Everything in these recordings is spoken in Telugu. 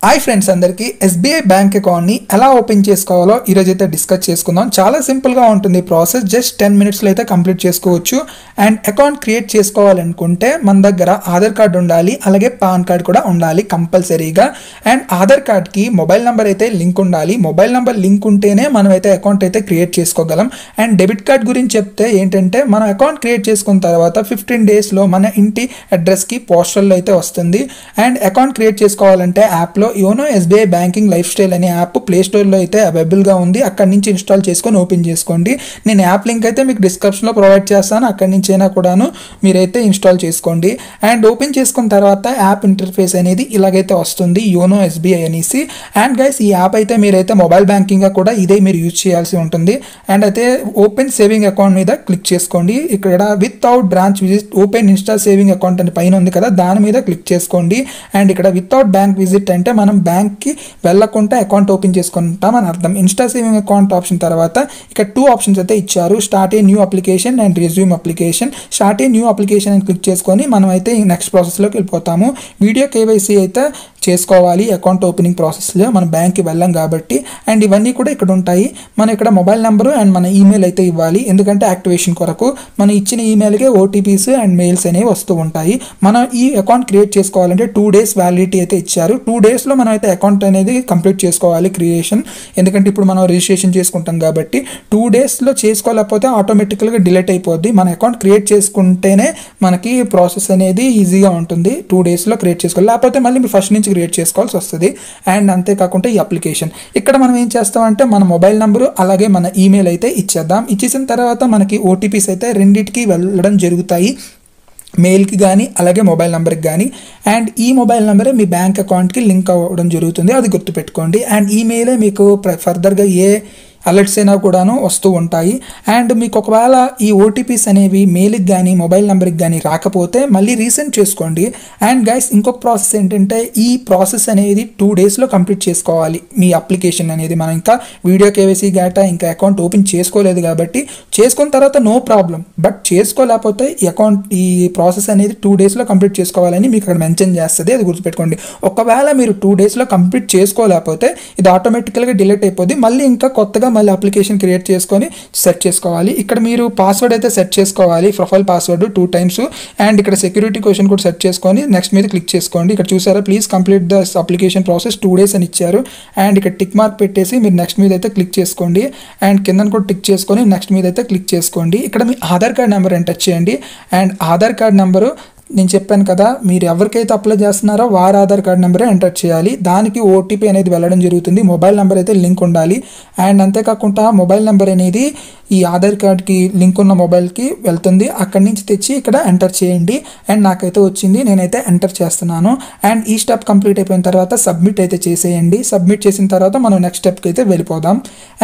హాయ్ ఫ్రెండ్స్, అందరికీ ఎస్బీఐ బ్యాంక్ అకౌంట్ని ఎలా ఓపెన్ చేసుకోవాలో ఈరోజు అయితే డిస్కస్ చేసుకుందాం. చాలా సింపుల్గా ఉంటుంది ప్రాసెస్. జస్ట్ 10 మినిట్స్లో అయితే కంప్లీట్ చేసుకోవచ్చు. అండ్ అకౌంట్ క్రియేట్ చేసుకోవాలనుకుంటే మన దగ్గర ఆధార్ కార్డు ఉండాలి, అలాగే పాన్ కార్డ్ కూడా ఉండాలి కంపల్సరీగా. అండ్ ఆధార్ కార్డ్కి మొబైల్ నెంబర్ అయితే లింక్ ఉండాలి. మొబైల్ నెంబర్ లింక్ ఉంటేనే మనం అయితే అకౌంట్ అయితే క్రియేట్ చేసుకోగలం. అండ్ డెబిట్ కార్డ్ గురించి చెప్తే ఏంటంటే, మనం అకౌంట్ క్రియేట్ చేసుకున్న తర్వాత 15 డేస్లో మన ఇంటి అడ్రస్కి పోస్టల్లో అయితే వస్తుంది. అండ్ అకౌంట్ క్రియేట్ చేసుకోవాలంటే యాప్లో YONO SBI banking life style అనే యాప్ ప్లే స్టోర్లో అయితే అవైలబుల్గా ఉంది. అక్కడి నుంచి ఇన్స్టాల్ చేసుకొని ఓపెన్ చేసుకోండి. నేను యాప్ లింక్ అయితే మీకు డిస్క్రిప్షన్లో ప్రొవైడ్ చేస్తాను. అక్కడి నుంచి అయినా కూడాను మీరైతే ఇన్స్టాల్ చేసుకోండి. అండ్ ఓపెన్ చేసుకున్న తర్వాత యాప్ ఇంటర్ఫేస్ అనేది ఇలాగైతే వస్తుంది, యోనో ఎస్బీఐ అనేసి. అండ్ గైస్, ఈ యాప్ అయితే మీరైతే మొబైల్ బ్యాంకింగ్గా కూడా ఇదే మీరు యూజ్ చేయాల్సి ఉంటుంది. అండ్ అయితే ఓపెన్ సేవింగ్ అకౌంట్ మీద క్లిక్ చేసుకోండి. ఇక్కడ without branch visit open Insta saving account అని పైన ఉంది కదా, దాని మీద క్లిక్ చేసుకోండి. అండ్ ఇక్కడ వితౌట్ బ్యాంక్ విజిట్ అంటే మనం బ్యాంక్కి వెళ్ళకుండా అకౌంట్ ఓపెన్ చేసుకుంటాం అని అర్థం. ఇన్స్టా సేవింగ్ అకౌంట్ ఆప్షన్ తర్వాత ఇక్కడ 2 ఆప్షన్స్ అయితే ఇచ్చారు, start a new application and resume application. Start a new application అని క్లిక్ చేసుకొని మనం అయితే నెక్స్ట్ ప్రాసెస్లోకి వెళ్ళిపోతాము. వీడియో కేవైసీ అయితే చేసుకోవాలి అకౌంట్ ఓపెనింగ్ ప్రాసెస్లో, మన బ్యాంక్కి వెళ్ళాం కాబట్టి. అండ్ ఇవన్నీ కూడా ఇక్కడ ఉంటాయి. మనం ఇక్కడ మొబైల్ నెంబరు అండ్ మన ఈమెయిల్ అయితే ఇవ్వాలి, ఎందుకంటే యాక్టివేషన్ కొరకు మనం ఇచ్చిన ఈమెయిల్కే ఓటీపీస్ అండ్ మెయిల్స్ అనేవి వస్తూ ఉంటాయి. మనం ఈ అకౌంట్ క్రియేట్ చేసుకోవాలంటే 2 డేస్ వ్యాలిడిటీ అయితే ఇచ్చారు. 2 డేస్లో మనం అయితే అకౌంట్ అనేది కంప్లీట్ చేసుకోవాలి క్రియేషన్, ఎందుకంటే ఇప్పుడు మనం రిజిస్ట్రేషన్ చేసుకుంటాం కాబట్టి. 2 డేస్లో చేసుకోలేకపోతే ఆటోమేటిక్గా డిలీట్ అయిపోద్ది. మన అకౌంట్ క్రియేట్ చేసుకుంటేనే మనకి ప్రాసెస్ అనేది ఈజీగా ఉంటుంది. 2 డేస్లో క్రియేట్ చేసుకోవాలి, లేకపోతే మళ్ళీ మీరు ఫస్ట్ నుంచి క్రియేట్ చేసుకోవాల్సి వస్తుంది. అండ్ అంతేకాకుండా ఈ అప్లికేషన్ ఇక్కడ మనం ఏం చేస్తామంటే, మన మొబైల్ నెంబరు అలాగే మన ఈమెయిల్ అయితే ఇచ్చేద్దాం. ఇచ్చేసిన తర్వాత మనకి ఓటీపీస్ అయితే రెండింటికి వెళ్ళడం జరుగుతాయి, మెయిల్కి కానీ అలాగే మొబైల్ నెంబర్కి కానీ. అండ్ ఈ మొబైల్ నెంబరే మీ బ్యాంక్ అకౌంట్కి లింక్ అవ్వడం జరుగుతుంది, అది గుర్తుపెట్టుకోండి. అండ్ ఈమెయిలే మీకు ఫర్దర్గా ఏ అలర్ట్స్ అయినా కూడాను వస్తూ ఉంటాయి. అండ్ మీకు ఒకవేళ ఈ ఓటీపీస్ అనేవి మెయిల్కి కానీ మొబైల్ నెంబర్కి కానీ రాకపోతే మళ్ళీ రీసెండ్ చేసుకోండి. అండ్ గైస్, ఇంకొక ప్రాసెస్ ఏంటంటే, ఈ ప్రాసెస్ అనేది 2 డేస్లో కంప్లీట్ చేసుకోవాలి. మీ అప్లికేషన్ అనేది మనం ఇంకా వీడియో కేవైసీ గేటా ఇంకా అకౌంట్ ఓపెన్ చేసుకోలేదు కాబట్టి, చేసుకున్న తర్వాత నో ప్రాబ్లం. బట్ చేసుకోలేకపోతే ఈ ప్రాసెస్ అనేది 2 డేస్లో కంప్లీట్ చేసుకోవాలని మీకు అక్కడ మెన్షన్ చేస్తుంది, అది గుర్తుపెట్టుకోండి. ఒకవేళ మీరు 2 డేస్లో కంప్లీట్ చేసుకోలేకపోతే ఇది ఆటోమేటికల్గా డిలీట్ అయిపోద్ది. మళ్ళీ ఇంకా కొత్తగా మళ్ళీ అప్లికేషన్ క్రియేట్ చేసుకొని సెట్ చేసుకోవాలి. ఇక్కడ మీరు పాస్వర్డ్ అయితే సెట్ చేసుకోవాలి, ప్రొఫైల్ పాస్వర్డ్ 2 టైమ్స్. అండ్ ఇక్కడ సెక్యూరిటీ క్వశ్చన్ కూడా సెట్ చేసుకొని నెక్స్ట్ మీద క్లిక్ చేసుకోండి. ఇక్కడ చూసారా, please complete the application process 2 days అని ఇచ్చారు. అండ్ ఇక్కడ టిక్ మార్క్ పెట్టేసి మీరు నెక్స్ట్ మీద అయితే క్లిక్ చేసుకోండి. అండ్ కింద కూడా టిక్ చేసుకొని నెక్స్ట్ మీద అయితే క్లిక్ చేసుకోండి. ఇక్కడ మీ ఆధార్ కార్డ్ నెంబర్ ఎంటర్ చేయండి. అండ్ ఆధార్ కార్డ్ నెంబరు నేను చెప్పాను కదా, మీరు ఎవరికైతే అప్లై చేస్తున్నారో వారి ఆధార్ కార్డ్ నెంబరే ఎంటర్ చేయాలి. దానికి ఓటీపీ అనేది వెళ్ళడం జరుగుతుంది. మొబైల్ నెంబర్ అయితే లింక్ ఉండాలి. అండ్ అంతేకాకుండా మొబైల్ నెంబర్ అనేది ఈ ఆధార్ కార్డ్కి లింక్ ఉన్న మొబైల్కి వెళ్తుంది. అక్కడి నుంచి తెచ్చి ఇక్కడ ఎంటర్ చేయండి. అండ్ నాకైతే వచ్చింది, నేనైతే ఎంటర్ చేస్తున్నాను. అండ్ ఈ స్టెప్ కంప్లీట్ అయిపోయిన తర్వాత సబ్మిట్ అయితే చేసేయండి. సబ్మిట్ చేసిన తర్వాత మనం నెక్స్ట్ స్టెప్కి అయితే వెళ్ళిపోదాం.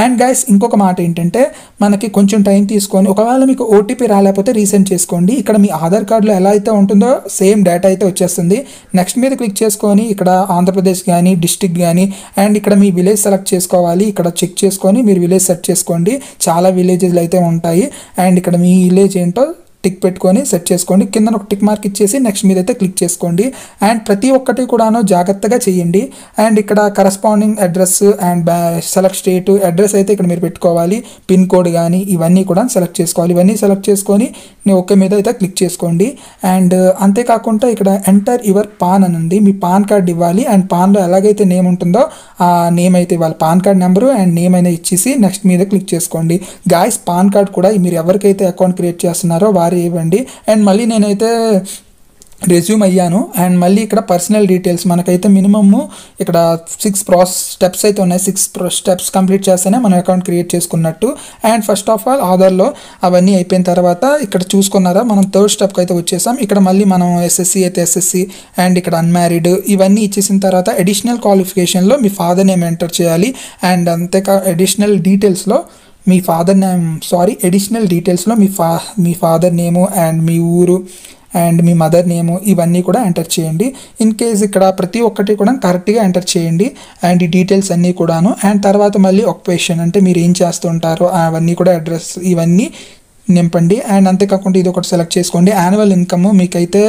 అండ్ గైస్, ఇంకొక మాట ఏంటంటే, మనకి కొంచెం టైం తీసుకొని ఒకవేళ మీకు ఓటీపీ రాలేకపోతే రీసెండ్ చేసుకోండి. ఇక్కడ మీ ఆధార్ కార్డులో ఎలా అయితే ఉంటుందో సేమ్ డేటా అయితే వచ్చేస్తుంది. నెక్స్ట్ మీద క్లిక్ చేసుకొని ఇక్కడ ఆంధ్రప్రదేశ్ కానీ డిస్ట్రిక్ట్ కానీ అండ్ ఇక్కడ మీ విలేజ్ సెలెక్ట్ చేసుకోవాలి. ఇక్కడ చెక్ చేసుకొని మీరు విలేజ్ సెట్ చేసుకోండి. చాలా విలేజెస్లు అయితే ఉంటాయి. అండ్ ఇక్కడ మీ విలేజ్ ఏంటో టిక్ పెట్టుకొని సెట్ చేసుకోండి. కింద ఒక టిక్ మార్క్ ఇచ్చేసి నెక్స్ట్ మీద అయితే క్లిక్ చేసుకోండి. అండ్ ప్రతి ఒక్కటి కూడాను జాగ్రత్తగా చేయండి. అండ్ ఇక్కడ corresponding address and select state address అయితే ఇక్కడ మీరు పెట్టుకోవాలి. పిన్ కోడ్ కానీ ఇవన్నీ కూడా సెలెక్ట్ చేసుకోవాలి. ఇవన్నీ సెలెక్ట్ చేసుకొని ఓకే మీద అయితే క్లిక్ చేసుకోండి. అండ్ అంతేకాకుండా ఇక్కడ ఎంటర్ యువర్ పాన్ అని ఉంది, మీ పాన్ కార్డ్ ఇవ్వాలి. అండ్ పాన్లో ఎలాగైతే నేమ్ ఉంటుందో ఆ నేమ్ అయితే ఇవ్వాలి. Pan card number and name అయినా ఇచ్చేసి నెక్స్ట్ మీద క్లిక్ చేసుకోండి. గాయస్, పాన్ కార్డ్ కూడా మీరు ఎవరికైతే అకౌంట్ క్రియేట్ చేస్తున్నారో వారు ఇవ్వండి. అండ్ మళ్ళీ నేనైతే రెజ్యూమ్ అయ్యాను. అండ్ మళ్ళీ ఇక్కడ పర్సనల్ డీటెయిల్స్ మనకైతే మినిమమ్ ఇక్కడ 6 స్టెప్స్ అయితే ఉన్నాయి. 6 స్టెప్స్ కంప్లీట్ చేస్తేనే మన అకౌంట్ క్రియేట్ చేసుకున్నట్టు. అండ్ ఫస్ట్ ఆఫ్ ఆల్ ఆధార్లో అవన్నీ అయిపోయిన తర్వాత ఇక్కడ చూసుకున్నారా, మనం 3rd స్టెప్కి అయితే వచ్చేసాం. ఇక్కడ మళ్ళీ మనం ఎస్ఎస్సి అయితే ఎస్ఎస్సి అండ్ ఇక్కడ అన్మ్యారీడ్ ఇవన్నీ ఇచ్చేసిన తర్వాత అడిషనల్ క్వాలిఫికేషన్లో మీ ఫాదర్ నేమ్ ఎంటర్ చేయాలి. అండ్ అడిషనల్ డీటెయిల్స్లో మీ ఫాదర్ నేము అండ్ మీ ఊరు అండ్ మీ మదర్ నేము ఇవన్నీ కూడా ఎంటర్ చేయండి. ఇన్ కేస్ ఇక్కడ ప్రతి ఒక్కటి కూడా కరెక్ట్గా ఎంటర్ చేయండి. అండ్ ఈ డీటెయిల్స్ అన్నీ కూడాను. అండ్ తర్వాత మళ్ళీ ఆక్యుపేషన్ అంటే మీరు ఏం చేస్తుంటారో అవన్నీ కూడా అడ్రస్ ఇవన్నీ నింపండి. అండ్ అంతేకాకుండా ఇది ఒకటి సెలెక్ట్ చేసుకోండి. యాన్యువల్ ఇన్కమ్ మీకైతే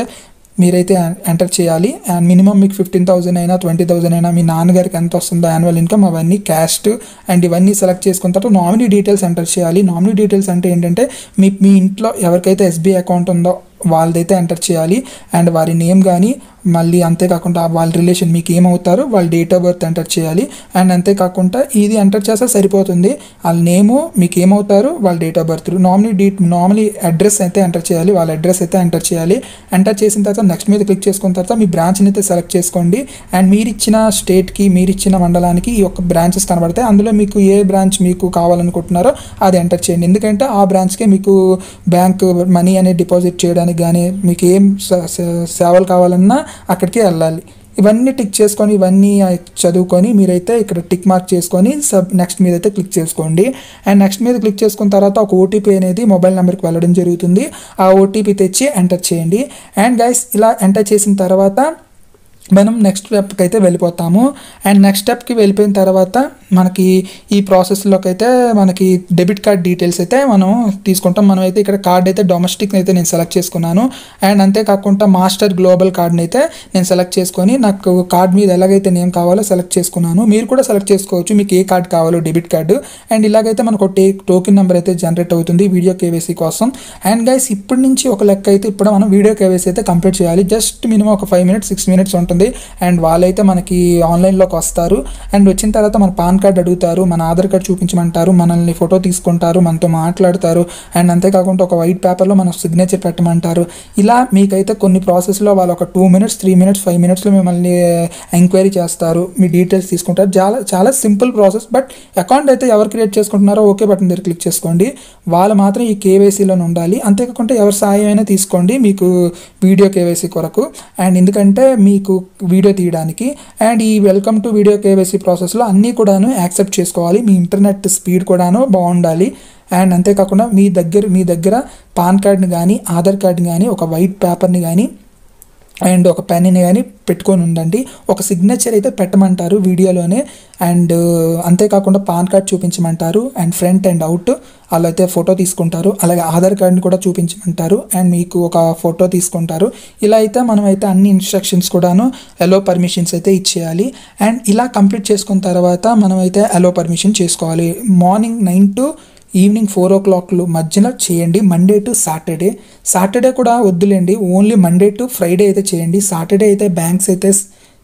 మీరైతే ఎంటర్ చేయాలి. అండ్ మినిమం మీకు 15,000 అయినా 20,000 అయినా మీ నాన్నగారికి ఎంత వస్తుందో యాన్యువల్ ఇన్కమ్ అవన్నీ క్యాస్ట్ అండ్ ఇవన్నీ సెలెక్ట్ చేసుకున్న తర్వాత నామినీ డీటెయిల్స్ ఎంటర్ చేయాలి. నామినీ డీటెయిల్స్ అంటే ఏంటంటే మీ ఇంట్లో ఎవరికైతే ఎస్బీఐ అకౌంట్ ఉందో వాళ్ళదైతే ఎంటర్ చేయాలి. అండ్ వారి నేమ్ కానీ మళ్ళీ అంతేకాకుండా వాళ్ళ రిలేషన్ మీకు ఏమవుతారో వాళ్ళ డేట్ ఆఫ్ బర్త్ ఎంటర్ చేయాలి. అండ్ అంతేకాకుండా ఇది ఎంటర్ చేస్తే సరిపోతుంది. వాళ్ళ నేము మీకు ఏమవుతారు వాళ్ళ date of birth nominee address అయితే ఎంటర్ చేయాలి. వాళ్ళ అడ్రస్ అయితే ఎంటర్ చేయాలి. ఎంటర్ చేసిన తర్వాత నెక్స్ట్ మీద క్లిక్ చేసుకున్న తర్వాత మీ బ్రాంచ్ని అయితే సెలెక్ట్ చేసుకోండి. అండ్ మీరు ఇచ్చిన స్టేట్కి మీరు ఇచ్చిన మండలానికి ఈ యొక్క బ్రాంచెస్ కనబడతాయి. అందులో మీకు ఏ బ్రాంచ్ మీకు కావాలనుకుంటున్నారో అది ఎంటర్ చేయండి. ఎందుకంటే ఆ బ్రాంచ్కే మీకు బ్యాంక్ మనీ అనేది డిపాజిట్ చేయడానికి కానీ మీకు ఏం సేవలు కావాలన్నా అక్కడికి వెళ్ళాలి. ఇవన్నీ టిక్ చేసుకొని ఇవన్నీ చదువుకొని మీరైతే ఇక్కడ టిక్ మార్క్ చేసుకొని నెక్స్ట్ మీద అయితే క్లిక్ చేసుకోండి. అండ్ నెక్స్ట్ మీద క్లిక్ చేసుకున్న తర్వాత ఒక ఓటీపీ అనేది మొబైల్ నెంబర్కి వెళ్ళడం జరుగుతుంది. ఆ ఓటీపీ తెచ్చి ఎంటర్ చేయండి. అండ్ గైస్ ఇలా ఎంటర్ చేసిన తర్వాత మనం నెక్స్ట్ స్టెప్కి అయితే వెళ్ళిపోతాము. అండ్ నెక్స్ట్ స్టెప్కి వెళ్ళిపోయిన తర్వాత మనకి ఈ ప్రాసెస్లోకి అయితే మనకి డెబిట్ కార్డ్ డీటెయిల్స్ అయితే మనం తీసుకుంటాం. మనం అయితే ఇక్కడ కార్డ్ అయితే డొమెస్టిక్ అయితే నేను సెలెక్ట్ చేసుకున్నాను. అండ్ అంతేకాకుండా మాస్టర్ గ్లోబల్ కార్డ్ని అయితే నేను సెలెక్ట్ చేసుకొని నాకు కార్డ్ మీద ఎలాగైతే నేమ్ కావాలో సెలెక్ట్ చేసుకున్నాను. మీరు కూడా సెలెక్ట్ చేసుకోవచ్చు మీకు ఏ కార్డ్ కావాలో డెబిట్ కార్డు. అండ్ ఇలాగైతే మనకు టోకెన్ నెంబర్ అయితే జనరేట్ అవుతుంది వీడియో కేవైసీ కోసం. అండ్ గైస్ ఇప్పటి నుంచి ఒక లెక్క అయితే ఇప్పుడు మనం వీడియో కేవైసీ అయితే కంప్లీట్ చేయాలి. జస్ట్ మినిమం ఒక 5 minutes 6 minutes ఉంటుంది. అండ్ వాళ్ళైతే మనకి ఆన్లైన్లోకి వస్తారు. అండ్ వచ్చిన తర్వాత మన పాన్ కార్డ్ అడుగుతారు, మన ఆధార్ కార్డ్ చూపించమంటారు, మనల్ని ఫోటో తీసుకుంటారు, మనతో మాట్లాడతారు. అండ్ అంతేకాకుండా ఒక వైట్ పేపర్లో మన సిగ్నేచర్ పెట్టమంటారు. ఇలా మీకైతే కొన్ని ప్రాసెస్లో వాళ్ళు ఒక 2 minutes 3 minutes 5 minutesలో మిమ్మల్ని ఎంక్వైరీ చేస్తారు, మీ డీటెయిల్స్ తీసుకుంటారు. చాలా సింపుల్ ప్రాసెస్. బట్ అకౌంట్ అయితే ఎవరు క్రియేట్ చేసుకుంటున్నారో ఓకే బటన్ దగ్గర క్లిక్ చేసుకోండి. వాళ్ళు మాత్రం ఈ కేవైసీలోనే ఉండాలి. అంతేకాకుండా ఎవరి సాయం అయినా తీసుకోండి మీకు వీడియో కేవైసీ కొరకు. అండ్ ఎందుకంటే మీకు వీడియో తీయడానికి. అండ్ ఈ వెల్కమ్ టు వీడియో కేవైసీ ప్రాసెస్లో అన్నీ కూడాను యాక్సెప్ట్ చేసుకోవాలి. మీ ఇంటర్నెట్ స్పీడ్ కూడాను బాగుండాలి. అండ్ అంతేకాకుండా మీ దగ్గర పాన్ కార్డ్ని కానీ ఆధార్ కార్డ్ని కానీ ఒక వైట్ పేపర్ని కానీ అండ్ ఒక పెన్ని కానీ పెట్టుకొని ఉండండి. ఒక సిగ్నేచర్ అయితే పెట్టమంటారు వీడియోలోనే. అండ్ అంతేకాకుండా పాన్ కార్డ్ చూపించమంటారు. అండ్ ఫ్రంట్ అండ్ అవుట్ అలా అయితే ఫోటో తీసుకుంటారు. అలాగే ఆధార్ కార్డ్ని కూడా చూపించమంటారు. అండ్ మీకు ఒక ఫోటో తీసుకుంటారు. ఇలా అయితే మనమైతే అన్ని ఇన్స్ట్రక్షన్స్ కూడాను అలో పర్మిషన్స్ అయితే ఇచ్చేయాలి. అండ్ ఇలా కంప్లీట్ చేసుకున్న తర్వాత మనమైతే అలో పర్మిషన్ చేసుకోవాలి. మార్నింగ్ 9 to ఈవినింగ్ 4 o'clock మధ్యలో చేయండి. మండే టు సాటర్డే కూడా వద్దులేండి, ఓన్లీ మండే టు ఫ్రైడే అయితే చేయండి. సాటర్డే అయితే బ్యాంక్స్ అయితే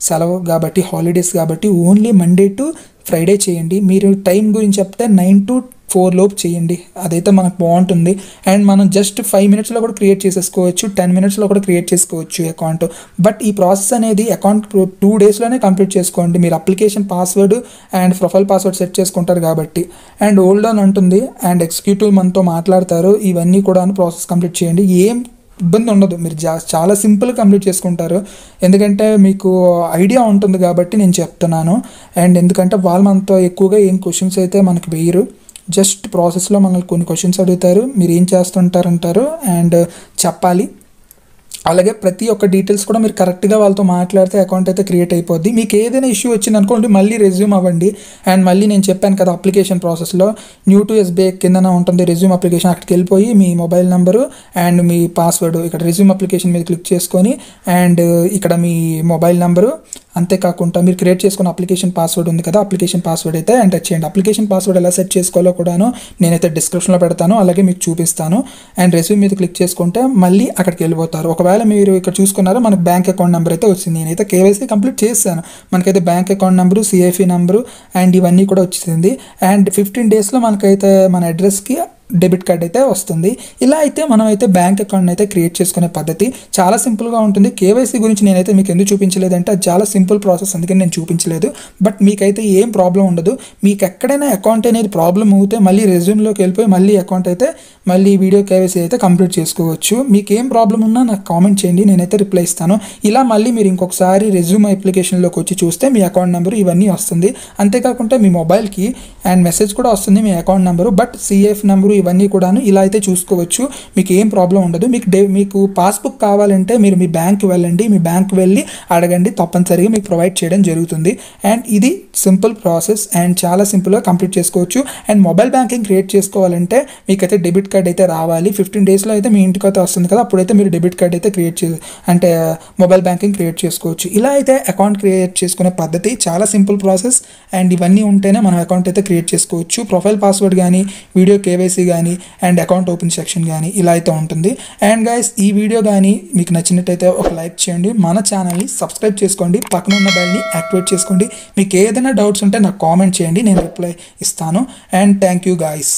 సెలవు కాబట్టి హాలిడేస్ కాబట్టి ఓన్లీ మండే టు ఫ్రైడే చేయండి. మీరు టైం గురించి చెప్తే 9 to 4 లోపు చేయండి. అదైతే మనకు బాగుంటుంది. అండ్ మనం జస్ట్ 5 minutesలో కూడా క్రియేట్ చేసేసుకోవచ్చు, 10 minutesలో కూడా క్రియేట్ చేసుకోవచ్చు అకౌంట్. బట్ ఈ ప్రాసెస్ అనేది అకౌంట్ 2 daysలోనే కంప్లీట్ చేసుకోండి. మీరు application password and profile password set చేసుకుంటారు కాబట్టి. అండ్ హోల్డ్ ఆన్ ఉంటుంది. అండ్ ఎగ్జిక్యూటివ్ మనతో మాట్లాడతారు. ఇవన్నీ కూడా ప్రాసెస్ కంప్లీట్ చేయండి. ఏం ఇబ్బంది ఉండదు, మీరు చాలా సింపుల్గా కంప్లీట్ చేసుకుంటారు. ఎందుకంటే మీకు ఐడియా ఉంటుంది కాబట్టి నేను చెప్తున్నాను. అండ్ ఎందుకంటే వాళ్ళు మనతో ఎక్కువగా ఏం క్వశ్చన్స్ అయితే మనకు వేయరు. జస్ట్ ప్రాసెస్లో మనల్ని కొన్ని క్వశ్చన్స్ అడుగుతారు, మీరు ఏం చేస్తుంటారంటారు అండ్ చెప్పాలి. అలాగే ప్రతి ఒక్క డీటెయిల్స్ కూడా మీరు కరెక్ట్గా వాళ్ళతో మాట్లాడితే అకౌంట్ అయితే క్రియేట్ అయిపోద్ది. మీకు ఏదైనా ఇష్యూ వచ్చింది అనుకోండి మళ్ళీ రెజ్యూమ్ అవ్వండి. అండ్ మళ్ళీ నేను చెప్పాను కదా అప్లికేషన్ ప్రాసెస్లో న్యూ టు ఎస్బీఐ కిందన ఉంటుంది రెజ్యూమ్ అప్లికేషన్. అక్కడికి వెళ్ళిపోయి మీ మొబైల్ నెంబరు అండ్ మీ పాస్వర్డ్ ఇక్కడ రెజ్యూమ్ అప్లికేషన్ మీద క్లిక్ చేసుకొని అండ్ ఇక్కడ మీ మొబైల్ నెంబరు అంతేకాకుండా మీరు క్రియేట్ చేసుకున్న అప్లికేషన్ పాస్వర్డ్ ఉంది కదా, అప్లికేషన్ పాస్వర్డ్ అయితే ఎంటర్ చేయండి. అప్లికేషన్ పాస్వర్డ్ ఎలా సెట్ చేసుకోవాలో కూడాను నేనైతే డిస్క్రిప్షన్లో పెడతాను, అలాగే మీకు చూపిస్తాను. అండ్ రెజ్యూమ్ మీద క్లిక్ చేసుకుంటే మళ్ళీ అక్కడికి వెళ్ళిపోతారు. ఒకవేళ మీరు ఇక్కడ చూసుకున్నారో మనకు బ్యాంక్ అకౌంట్ నెంబర్ అయితే వచ్చింది. నేనైతే కేవైసీ కంప్లీట్ చేశాను. మనకైతే bank account number, CIF number and ఇవన్నీ కూడా వచ్చింది. అండ్ 15 daysలో మనకైతే మన అడ్రస్కి డెబిట్ కార్డ్ అయితే వస్తుంది. ఇలా అయితే మనం అయితే బ్యాంక్ అకౌంట్ అయితే క్రియేట్ చేసుకునే పద్ధతి చాలా సింపుల్గా ఉంటుంది. కేవైసీ గురించి నేనైతే మీకు ఎందుకు చూపించలేదంటే అది చాలా సింపుల్ ప్రాసెస్, అందుకని నేను చూపించలేదు. బట్ మీకైతే ఏం ప్రాబ్లం ఉండదు. మీకు ఎక్కడైనా అకౌంట్ అనేది ప్రాబ్లం అవుతే మళ్ళీ రెజ్యూమ్లోకి వెళ్ళిపోయి మళ్ళీ అకౌంట్ అయితే మళ్ళీ వీడియో కేవైసీ అయితే కంప్లీట్ చేసుకోవచ్చు. మీకు ఏం ప్రాబ్లం ఉన్నా నాకు కామెంట్ చేయండి, నేనైతే రిప్లై ఇస్తాను. ఇలా మళ్ళీ మీరు ఇంకొకసారి రెజ్యూమ్ అప్లికేషన్లోకి వచ్చి చూస్తే మీ అకౌంట్ నెంబర్ ఇవన్నీ వస్తుంది. అంతేకాకుండా మీ మొబైల్కి అండ్ మెసేజ్ కూడా వస్తుంది మీ account number. But CIF number ఇవన్నీ కూడాను ఇలా అయితే చూసుకోవచ్చు. మీకు ఏం ప్రాబ్లం ఉండదు. మీకు పాస్బుక్ కావాలంటే మీరు మీ బ్యాంక్ వెళ్ళండి, మీ బ్యాంక్ వెళ్ళి అడగండి, తప్పనిసరిగా మీకు ప్రొవైడ్ చేయడం జరుగుతుంది. అండ్ ఇది సింపుల్ ప్రాసెస్ అండ్ చాలా సింపుల్గా కంప్లీట్ చేసుకోవచ్చు. అండ్ మొబైల్ బ్యాంకింగ్ క్రియేట్ చేసుకోవాలంటే మీకైతే డెబిట్ కార్డ్ అయితే రావాలి. 15 డేస్లో అయితే మీ ఇంటికి అయితే వస్తుంది కదా, అప్పుడైతే మీరు డెబిట్ కార్డ్ అయితే అంటే మొబైల్ బ్యాంకింగ్ క్రియేట్ చేసుకోవచ్చు. ఇలా అయితే అకౌంట్ క్రియేట్ చేసుకునే పద్ధతి చాలా సింపుల్ ప్రాసెస్. అండ్ ఇవన్నీ ఉంటేనే మనం అకౌంట్ అయితే క్రియేట్ చేసుకోవచ్చు. ప్రొఫైల్ పాస్వర్డ్ కానీ, వీడియో కేవైసీ కానీ, అండ్ అకౌంట్ ఓపెన్ సెక్షన్ కానీ ఇలా అయితే ఉంటుంది. అండ్ గైస్, ఈ వీడియో కానీ మీకు నచ్చినట్టయితే ఒక లైక్ చేయండి, మన ఛానల్ని సబ్స్క్రైబ్ చేసుకోండి, పక్కన ఉన్న బెల్ని యాక్టివేట్ చేసుకోండి. మీకు ఏదైనా డౌట్స్ ఉంటే నాకు కామెంట్ చేయండి, నేను రిప్లై ఇస్తాను. And thank you guys.